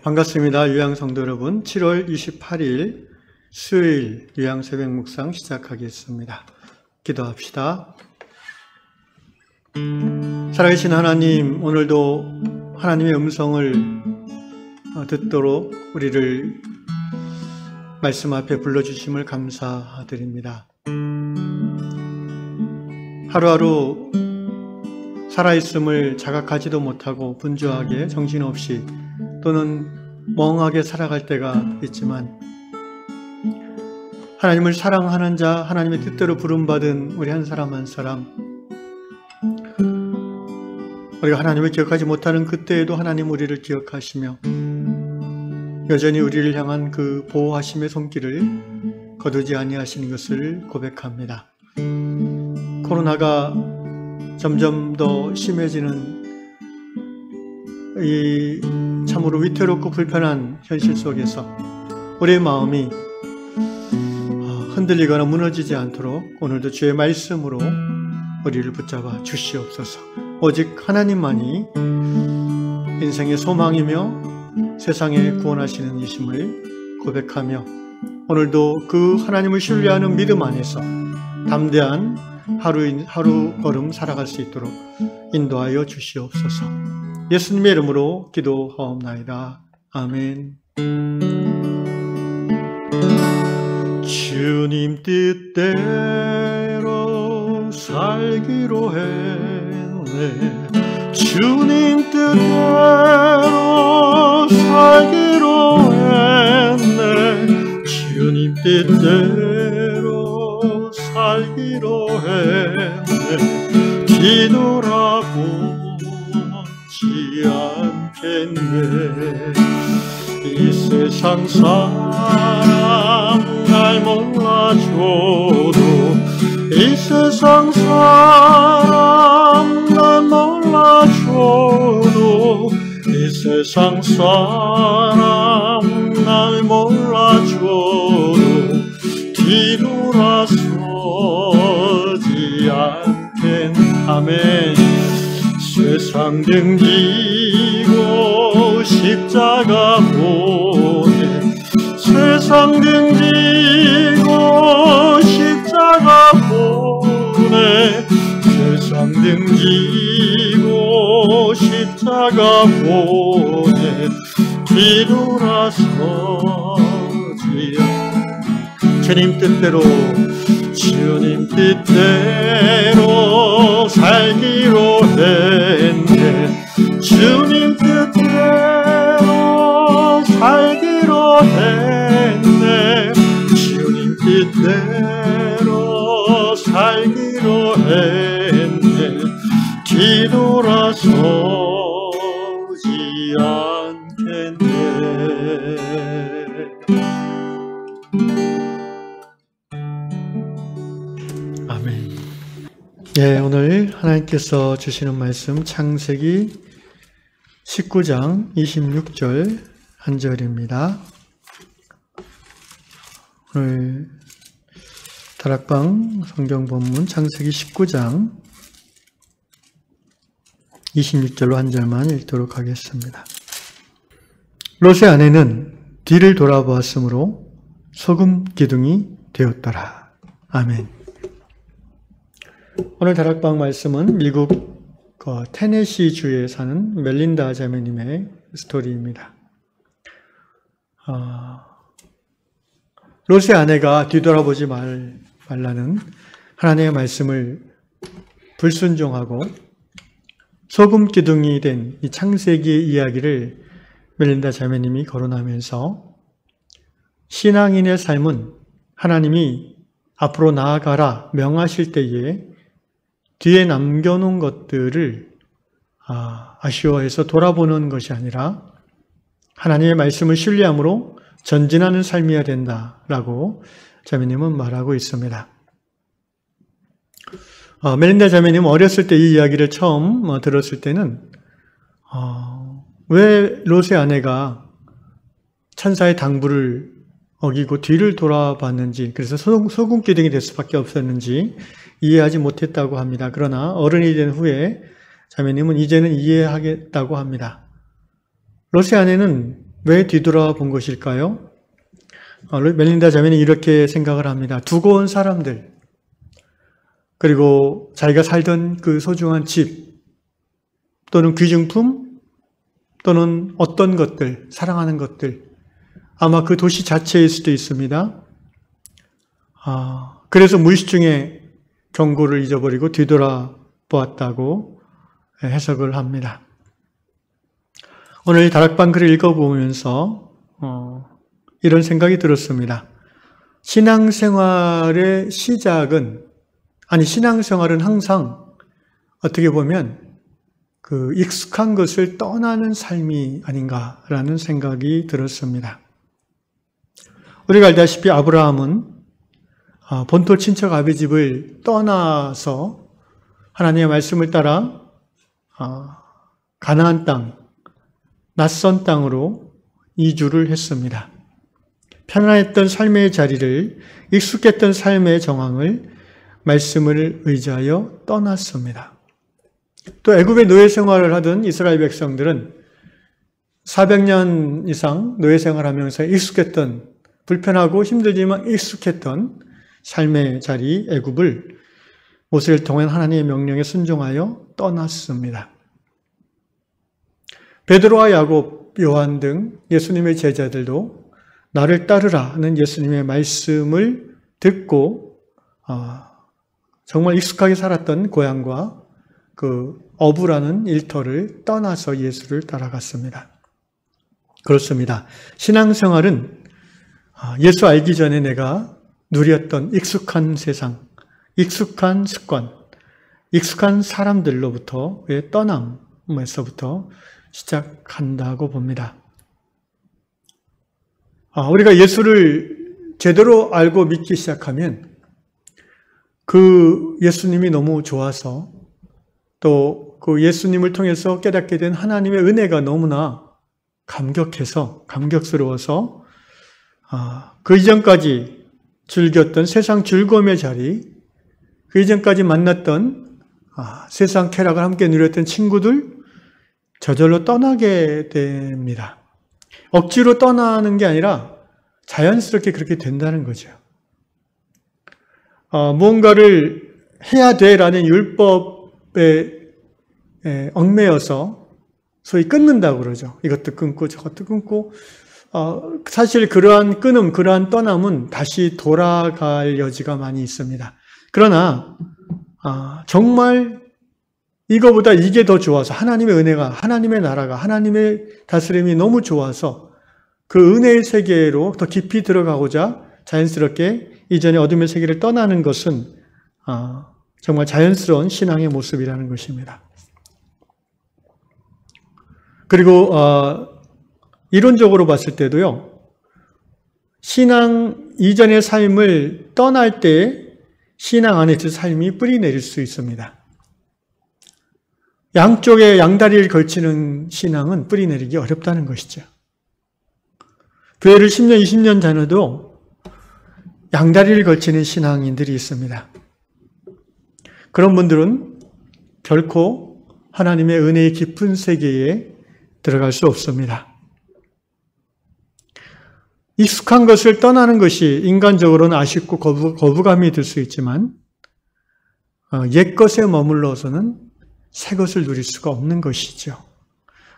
반갑습니다. 유양 성도 여러분. 7월 28일 수요일 유양 새벽 묵상 시작하겠습니다. 기도합시다. 살아계신 하나님, 오늘도 하나님의 음성을 듣도록 우리를 말씀 앞에 불러주심을 감사드립니다. 하루하루 살아있음을 자각하지도 못하고 분주하게 정신없이 또는 멍하게 살아갈 때가 있지만, 하나님을 사랑하는 자, 하나님의 뜻대로 부름받은 우리 한 사람 한 사람, 우리가 하나님을 기억하지 못하는 그때에도 하나님 우리를 기억하시며 여전히 우리를 향한 그 보호하심의 손길을 거두지 아니하시는 것을 고백합니다. 코로나가 점점 더 심해지는 이 참으로 위태롭고 불편한 현실 속에서 우리의 마음이 흔들리거나 무너지지 않도록 오늘도 주의 말씀으로 우리를 붙잡아 주시옵소서. 오직 하나님만이 인생의 소망이며 세상에 구원하시는 이심을 고백하며 오늘도 그 하나님을 신뢰하는 믿음 안에서 담대한 하루 걸음 살아갈 수 있도록 인도하여 주시옵소서. 예수님의 이름으로 기도하옵나이다. 아멘. 주님 뜻대로 살기로 했네. 주님 뜻대로 살기로 했네. 주님 뜻대로 살기로 했네. 뒤돌아보지 않겠네. 이 세상 사람 날 몰라줘도, 이 세상 사람 날 몰라줘도, 이 세상 사람 날 몰라줘도 뒤돌아서지 않겠네. 아멘. 세상 등지고 십자가 보내, 세상 등지고 십자가 보내, 세상 등지고 십자가 보내 뒤돌아서지 않. 주님 뜻대로, 주님 뜻대로 살기로 했네. 주님 뜻대로 살기로 했네. 주님 뜻대로 살기로 했네. 뒤돌아서지 않겠네. 아멘. 오늘 하나님께서 주시는 말씀 창세기 19장 26절 한 절입니다. 오늘 다락방 성경 본문 창세기 19장 26절로 한 절만 읽도록 하겠습니다. 롯의 아내는 뒤를 돌아보았으므로 소금 기둥이 되었더라. 아멘. 오늘 다락방 말씀은 미국 테네시 주에 사는 멜린다 자매님의 스토리입니다. 롯의 아내가 뒤돌아보지 말라는 하나님의 말씀을 불순종하고 소금 기둥이 된 이 창세기의 이야기를 멜린다 자매님이 거론하면서 신앙인의 삶은 하나님이 앞으로 나아가라 명하실 때에 뒤에 남겨놓은 것들을 아쉬워해서 돌아보는 것이 아니라 하나님의 말씀을 신뢰함으로 전진하는 삶이어야 된다라고 자매님은 말하고 있습니다. 멜린다 자매님은 어렸을 때 이 이야기를 처음 들었을 때는 왜 롯의 아내가 천사의 당부를 어기고 뒤를 돌아봤는지, 그래서 소금 기둥이 될 수밖에 없었는지 이해하지 못했다고 합니다. 그러나 어른이 된 후에 자매님은 이제는 이해하겠다고 합니다. 롯의 아내는 왜 뒤돌아본 것일까요? 멜린다 자매는 이렇게 생각을 합니다. 두고 온 사람들, 그리고 자기가 살던 그 소중한 집, 또는 귀중품, 또는 어떤 것들, 사랑하는 것들, 아마 그 도시 자체일 수도 있습니다. 그래서 무의식 중에 경고를 잊어버리고 뒤돌아보았다고 해석을 합니다. 오늘 다락방 글을 읽어보면서 이런 생각이 들었습니다. 신앙생활의 시작은, 신앙생활은 항상 어떻게 보면 그 익숙한 것을 떠나는 삶이 아닌가라는 생각이 들었습니다. 우리가 알다시피 아브라함은 본토 친척 아비 집을 떠나서 하나님의 말씀을 따라 가나안 땅, 낯선 땅으로 이주를 했습니다. 편안했던 삶의 자리를, 익숙했던 삶의 정황을 말씀을 의지하여 떠났습니다. 또 애굽의 노예 생활을 하던 이스라엘 백성들은 400년 이상 노예 생활하면서 익숙했던, 불편하고 힘들지만 익숙했던 삶의 자리 애굽을 모세를 통한 하나님의 명령에 순종하여 떠났습니다. 베드로와 야곱, 요한 등 예수님의 제자들도 나를 따르라 하는 예수님의 말씀을 듣고 정말 익숙하게 살았던 고향과 그 어부라는 일터를 떠나서 예수를 따라갔습니다. 그렇습니다. 신앙생활은 예수 알기 전에 내가 누렸던 익숙한 세상, 익숙한 습관, 익숙한 사람들로부터의 떠남에서부터 시작한다고 봅니다. 우리가 예수를 제대로 알고 믿기 시작하면 그 예수님이 너무 좋아서, 또 그 예수님을 통해서 깨닫게 된 하나님의 은혜가 너무나 감격스러워서 그 이전까지 즐겼던 세상 즐거움의 자리, 그 이전까지 만났던 세상 쾌락을 함께 누렸던 친구들 저절로 떠나게 됩니다. 억지로 떠나는 게 아니라 자연스럽게 그렇게 된다는 거죠. 무언가를 해야 돼라는 율법에 얽매여서 소위 끊는다고 그러죠. 이것도 끊고 저것도 끊고, 사실 그러한 끊음, 그러한 떠남은 다시 돌아갈 여지가 많이 있습니다. 그러나 정말 이거보다 이게 더 좋아서, 하나님의 은혜가, 하나님의 나라가, 하나님의 다스림이 너무 좋아서 그 은혜의 세계로 더 깊이 들어가고자 자연스럽게 이전의 어둠의 세계를 떠나는 것은 정말 자연스러운 신앙의 모습이라는 것입니다. 그리고 이론적으로 봤을 때도요, 신앙 이전의 삶을 떠날 때 신앙 안에 그 삶이 뿌리 내릴 수 있습니다. 양쪽에 양다리를 걸치는 신앙은 뿌리 내리기 어렵다는 것이죠. 교회를 10년, 20년 다녀도 양다리를 걸치는 신앙인들이 있습니다. 그런 분들은 결코 하나님의 은혜의 깊은 세계에 들어갈 수 없습니다. 익숙한 것을 떠나는 것이 인간적으로는 아쉽고 거부감이 들 수 있지만 옛것에 머물러서는 새것을 누릴 수가 없는 것이죠.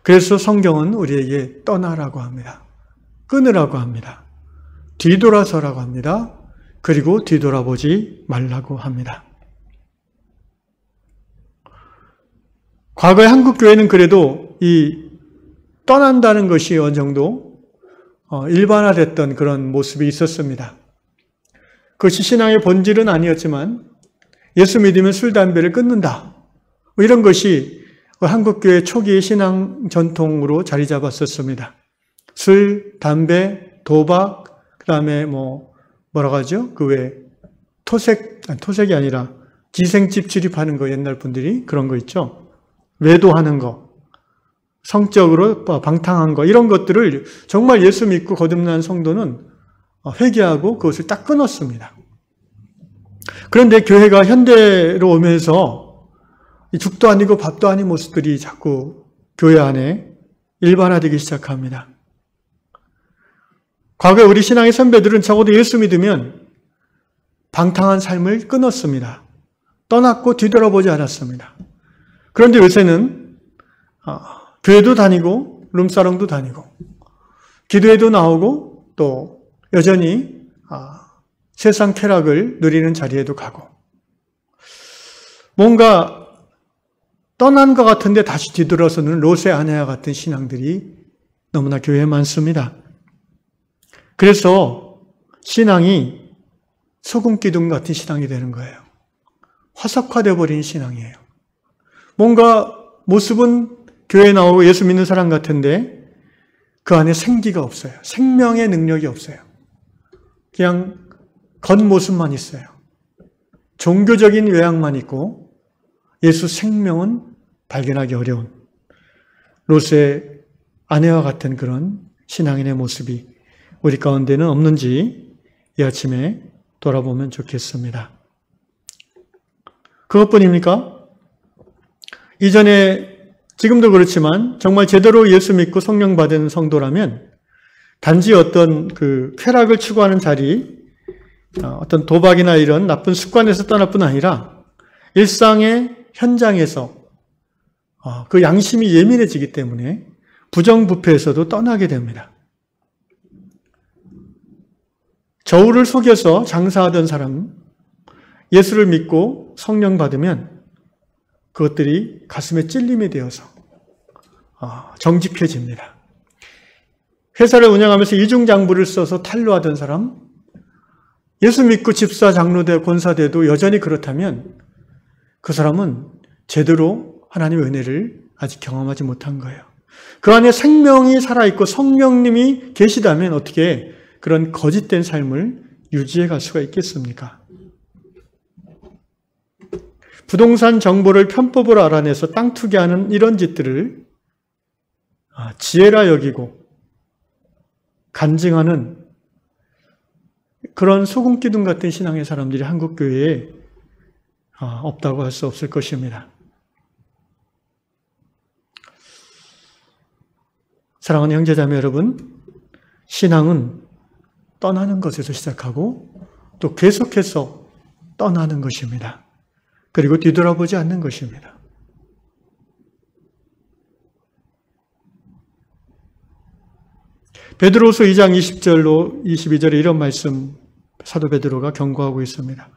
그래서 성경은 우리에게 떠나라고 합니다. 끊으라고 합니다. 뒤돌아서라고 합니다. 그리고 뒤돌아보지 말라고 합니다. 과거의 한국교회는 그래도 이 떠난다는 것이 어느 정도 일반화됐던 그런 모습이 있었습니다. 그것이 신앙의 본질은 아니었지만 예수 믿으면 술, 담배를 끊는다, 이런 것이 한국교회 초기의 신앙 전통으로 자리 잡았었습니다. 술, 담배, 도박, 그 다음에 뭐라고 하죠? 그 외에 토색이 아니라 기생집 출입하는 거, 옛날 분들이 그런 거 있죠? 외도하는 거, 성적으로 방탕한 거, 이런 것들을 정말 예수 믿고 거듭난 성도는 회개하고 그것을 딱 끊었습니다. 그런데 교회가 현대로 오면서 죽도 아니고 밥도 아닌 모습들이 자꾸 교회 안에 일반화되기 시작합니다. 과거에 우리 신앙의 선배들은 적어도 예수 믿으면 방탕한 삶을 끊었습니다. 떠났고 뒤돌아보지 않았습니다. 그런데 요새는 교회도 다니고 룸사롱도 다니고 기도회도 나오고 또 여전히 세상 쾌락을 누리는 자리에도 가고 뭔가 떠난 것 같은데 다시 뒤돌아서는 롯의 아내와 같은 신앙들이 너무나 교회에 많습니다. 그래서 신앙이 소금 기둥 같은 신앙이 되는 거예요. 화석화되어 버린 신앙이에요. 뭔가 모습은 교회에 나오고 예수 믿는 사람 같은데 그 안에 생기가 없어요. 생명의 능력이 없어요. 그냥 겉모습만 있어요. 종교적인 외양만 있고 예수 생명은 발견하기 어려운 롯의 아내와 같은 그런 신앙인의 모습이 우리 가운데는 없는지 이 아침에 돌아보면 좋겠습니다. 그것뿐입니까? 이전에 지금도 그렇지만 정말 제대로 예수 믿고 성령 받은 성도라면 단지 어떤 그 쾌락을 추구하는 자리, 어떤 도박이나 이런 나쁜 습관에서 떠날 뿐 아니라 일상의 현장에서 그 양심이 예민해지기 때문에 부정부패에서도 떠나게 됩니다. 저울을 속여서 장사하던 사람, 예수를 믿고 성령 받으면 그것들이 가슴에 찔림이 되어서 정직해집니다. 회사를 운영하면서 이중장부를 써서 탄로하던 사람, 예수 믿고 집사, 장로대, 권사대도 여전히 그렇다면 그 사람은 제대로 하나님의 은혜를 아직 경험하지 못한 거예요. 그 안에 생명이 살아있고 성령님이 계시다면 어떻게 그런 거짓된 삶을 유지해 갈 수가 있겠습니까? 부동산 정보를 편법으로 알아내서 땅 투기하는 이런 짓들을 지혜라 여기고 간증하는 그런 소금기둥 같은 신앙의 사람들이 한국 교회에 없다고 할 수 없을 것입니다. 사랑하는 형제자매 여러분, 신앙은 떠나는 것에서 시작하고 또 계속해서 떠나는 것입니다. 그리고 뒤돌아보지 않는 것입니다. 베드로후서 2장 20절로 22절에 이런 말씀 사도 베드로가 경고하고 있습니다.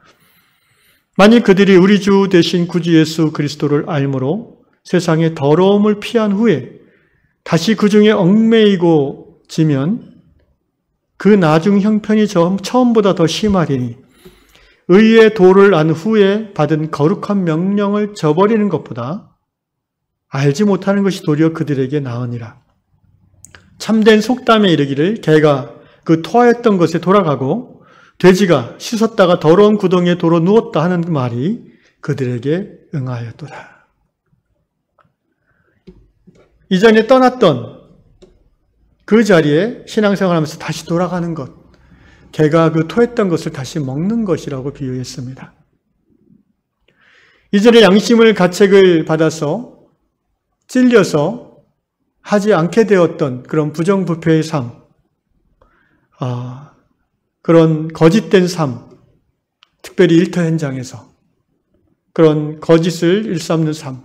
만일 그들이 우리 주 대신 구주 예수 그리스도를 알므로 세상의 더러움을 피한 후에 다시 그 중에 얽매이고 지면 그 나중 형편이 처음보다 더 심하리니 의의 도를 안 후에 받은 거룩한 명령을 저버리는 것보다 알지 못하는 것이 도리어 그들에게 나으니라. 참된 속담에 이르기를 개가 그 토하였던 것에 돌아가고 돼지가 씻었다가 더러운 구덩이에 도로 누웠다 하는 말이 그들에게 응하였도다. 이전에 떠났던 그 자리에 신앙생활하면서 다시 돌아가는 것, 개가 그 토했던 것을 다시 먹는 것이라고 비유했습니다. 이전에 양심을 가책을 받아서 찔려서 하지 않게 되었던 그런 부정부패의 삶, 그런 거짓된 삶, 특별히 일터 현장에서 그런 거짓을 일삼는 삶,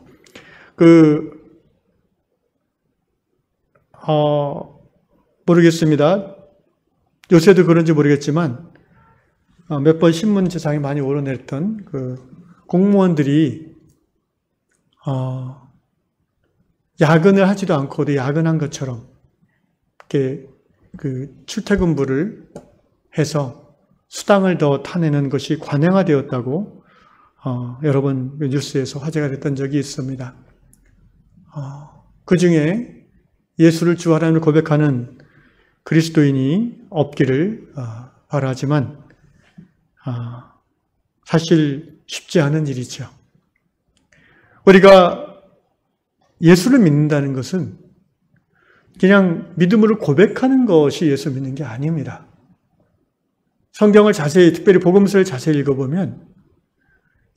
모르겠습니다. 요새도 그런지 모르겠지만 몇 번 신문지상에 많이 오르냈던 그 공무원들이 야근을 하지도 않고도 야근한 것처럼 이렇게 그 출퇴근부를 해서 수당을 더 타내는 것이 관행화되었다고 여러 번 뉴스에서 화제가 됐던 적이 있습니다. 그 중에 예수를 주 하나님을 고백하는 그리스도인이 없기를 바라지만 사실 쉽지 않은 일이죠. 우리가 예수를 믿는다는 것은 그냥 믿음으로 고백하는 것이 예수 믿는 게 아닙니다. 성경을 자세히, 특별히 복음서를 자세히 읽어보면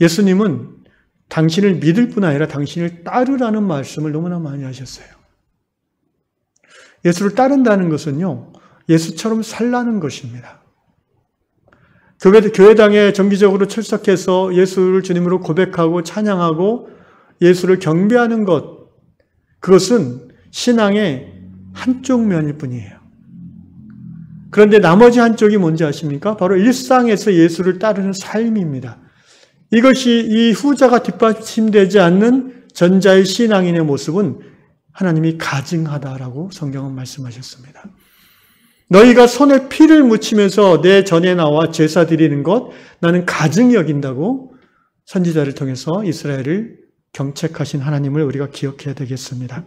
예수님은 당신을 믿을 뿐 아니라 당신을 따르라는 말씀을 너무나 많이 하셨어요. 예수를 따른다는 것은요, 예수처럼 살라는 것입니다. 교회당에 정기적으로 출석해서 예수를 주님으로 고백하고 찬양하고 예수를 경배하는 것, 그것은 신앙의 한쪽 면일 뿐이에요. 그런데 나머지 한쪽이 뭔지 아십니까? 바로 일상에서 예수를 따르는 삶입니다. 이것이 이 후자가 뒷받침되지 않는 전자의 신앙인의 모습은 하나님이 가증하다라고 성경은 말씀하셨습니다. 너희가 손에 피를 묻히면서 내 전에 나와 제사 드리는 것 나는 가증히 여긴다고 선지자를 통해서 이스라엘을 경책하신 하나님을 우리가 기억해야 되겠습니다.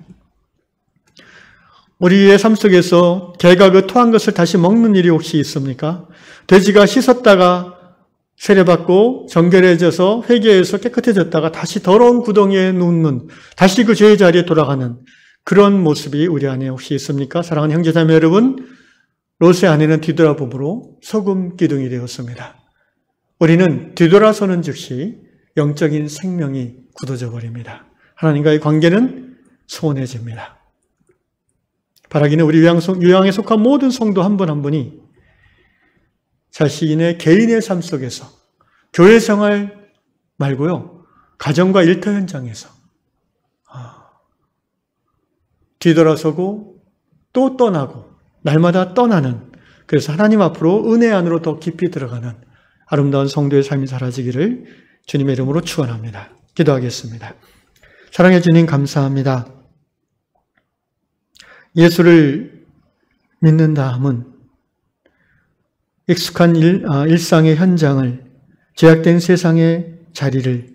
우리의 삶 속에서 개가 그 토한 것을 다시 먹는 일이 혹시 있습니까? 돼지가 씻었다가 세례받고 정결해져서 회개해서 깨끗해졌다가 다시 더러운 구덩이에 눕는, 다시 그 죄의 자리에 돌아가는 그런 모습이 우리 안에 혹시 있습니까? 사랑하는 형제자매 여러분, 롯의 아내는 뒤돌아봄으로 소금 기둥이 되었습니다. 우리는 뒤돌아서는 즉시 영적인 생명이 굳어져 버립니다. 하나님과의 관계는 소원해집니다. 바라기는 우리 유양에 속한 모든 성도 한 분 한 분이 자신의 개인의 삶 속에서 교회 생활 말고요, 가정과 일터 현장에서 뒤돌아서고 또 떠나고 날마다 떠나는, 그래서 하나님 앞으로 은혜 안으로 더 깊이 들어가는 아름다운 성도의 삶이 사라지기를 주님의 이름으로 축원합니다. 기도하겠습니다. 사랑해 주님 감사합니다. 예수를 믿는다 함은 익숙한 일상의 현장을, 제약된 세상의 자리를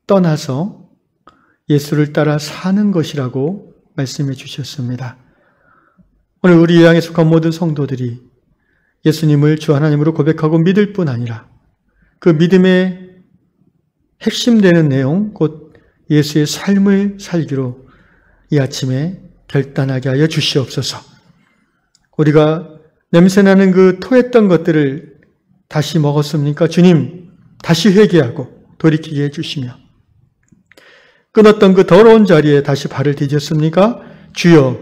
떠나서 예수를 따라 사는 것이라고 말씀해 주셨습니다. 오늘 우리 유양에 속한 모든 성도들이 예수님을 주 하나님으로 고백하고 믿을 뿐 아니라 그 믿음의 핵심되는 내용, 곧 예수의 삶을 살기로 이 아침에 결단하게 하여 주시옵소서. 우리가 냄새나는 그 토했던 것들을 다시 먹었습니까? 주님, 다시 회개하고 돌이키게 해주시며, 끊었던 그 더러운 자리에 다시 발을 디뎠습니까? 주여,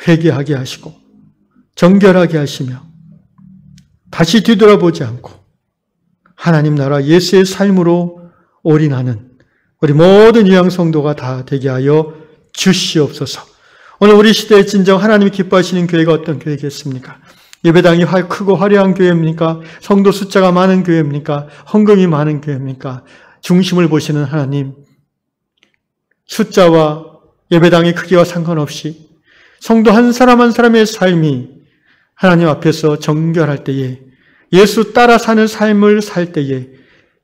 회개하게 하시고 정결하게 하시며 다시 뒤돌아보지 않고 하나님 나라 예수의 삶으로 올인하는 우리 모든 유양 성도가 다 되게 하여 주시옵소서. 오늘 우리 시대에 진정 하나님이 기뻐하시는 교회가 어떤 교회겠습니까? 예배당이 크고 화려한 교회입니까? 성도 숫자가 많은 교회입니까? 헌금이 많은 교회입니까? 중심을 보시는 하나님, 숫자와 예배당의 크기와 상관없이 성도 한 사람 한 사람의 삶이 하나님 앞에서 정결할 때에, 예수 따라 사는 삶을 살 때에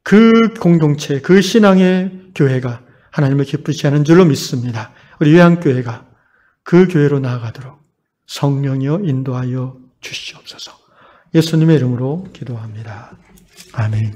그 공동체, 그 신앙의 교회가 하나님을 기쁘시 하는 줄로 믿습니다. 우리 요양교회가 그 교회로 나아가도록 성령이여 인도하여 주시옵소서. 예수님의 이름으로 기도합니다. 아멘.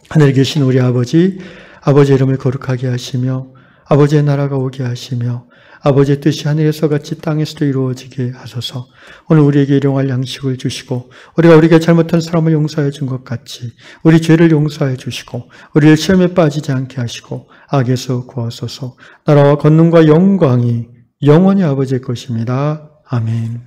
하늘에 계신 우리 아버지, 아버지의 이름을 거룩하게 하시며 아버지의 나라가 오게 하시며 아버지의 뜻이 하늘에서 같이 땅에서도 이루어지게 하소서. 오늘 우리에게 일용할 양식을 주시고 우리가 우리에게 잘못한 사람을 용서해 준 것 같이 우리 죄를 용서해 주시고 우리를 시험에 빠지지 않게 하시고 악에서 구하소서. 나라와 권능과 영광이 영원히 아버지의 것입니다. 아멘.